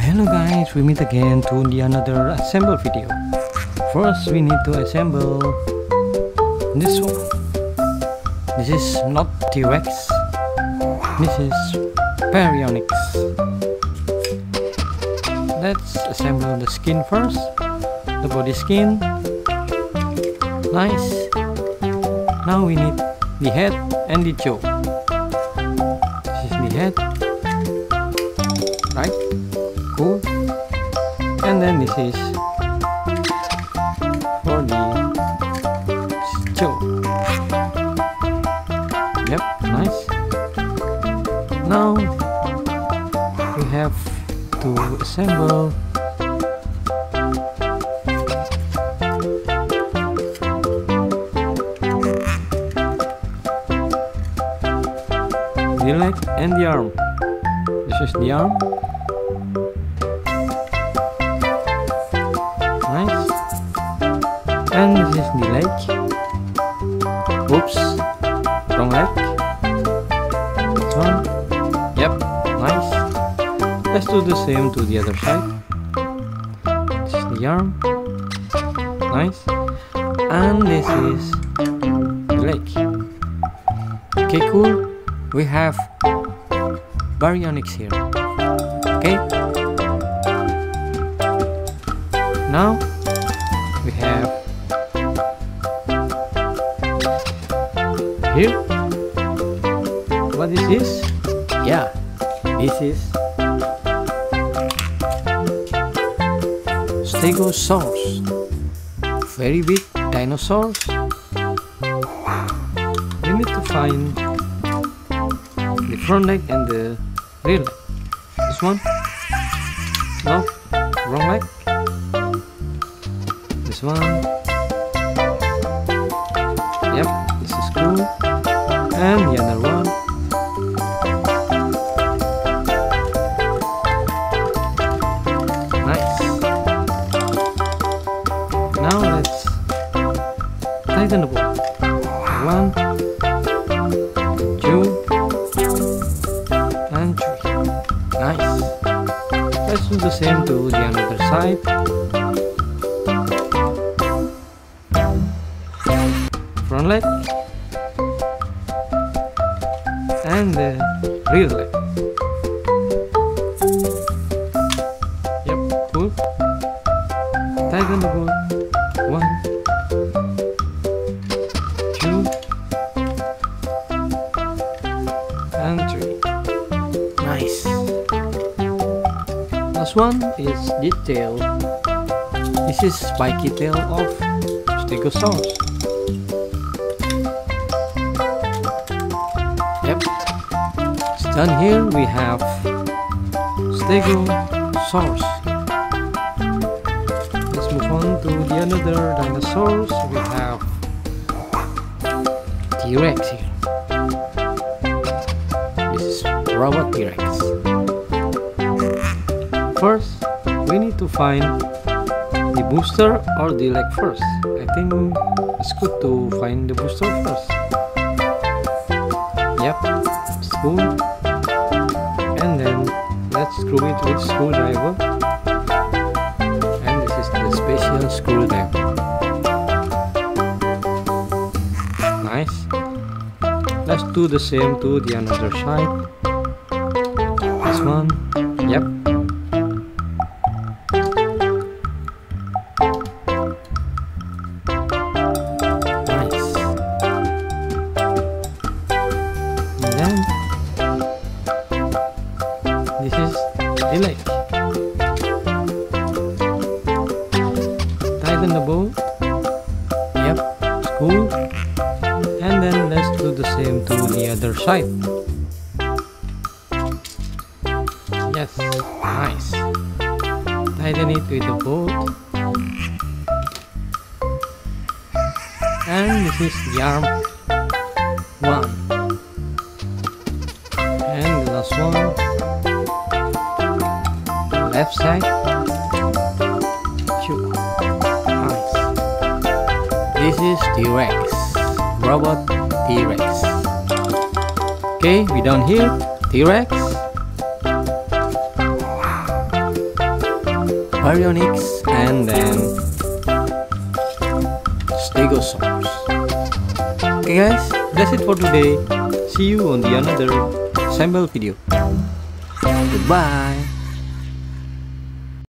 Hello guys, we meet again to the another assemble video. First we need to assemble this one. This is not T-Rex. This is Baryonyx. Let's assemble the skin first. The body skin. Nice. Now we need the head and the jaw. This is the head. Right? Cool. And then this is for the jaw. Yep, nice. Now we have to assemble the leg and the arm. This is the arm. Nice. And this is the leg. Oops, wrong leg. This one. Yep, nice. Let's do the same to the other side. This is the arm. Nice. And this is the leg. Okay, cool. We have Baryonyx here. Okay. Now we have here. What is this? Yeah, this is Stegosaurus. Very big dinosaurs. We need to find the front leg and the rear leg. This one? No, wrong leg. This one. Yep, this is cool. And the other one. Nice. Now let's tighten the bolt. 1, 2, and 3. Nice. Let's do the same to the other side. Front leg and the rear leg. Yep, cool. Tighten the bolt. 1, 2, and 3. Nice. Last one is the tail. This is spiky tail of Stegosaurus. Yep. Done here. We have Stegosaurus. Let's move on to the another dinosaurs. We have T-Rex here. This is robot T-Rex. First, we need to find the booster or the leg first. I think it's good to find the booster first. Yep, it's cool. And then let's screw it with screwdriver. And this is the special screwdriver. Nice. Let's do the same to the another side. This one. Yep. This is the leg. Tighten the bolt. Yep, it's cool. And then let's do the same to the other side. Yes, nice. Tighten it with the bolt. And this is the arm. 1. And the last one. Left side. 2. Nice. This is T-Rex. Robot T-Rex. Okay, we done here. T-Rex. Baryonyx, and then Stegosaurs. Okay guys, that's it for today. See you on the another assemble video. Goodbye.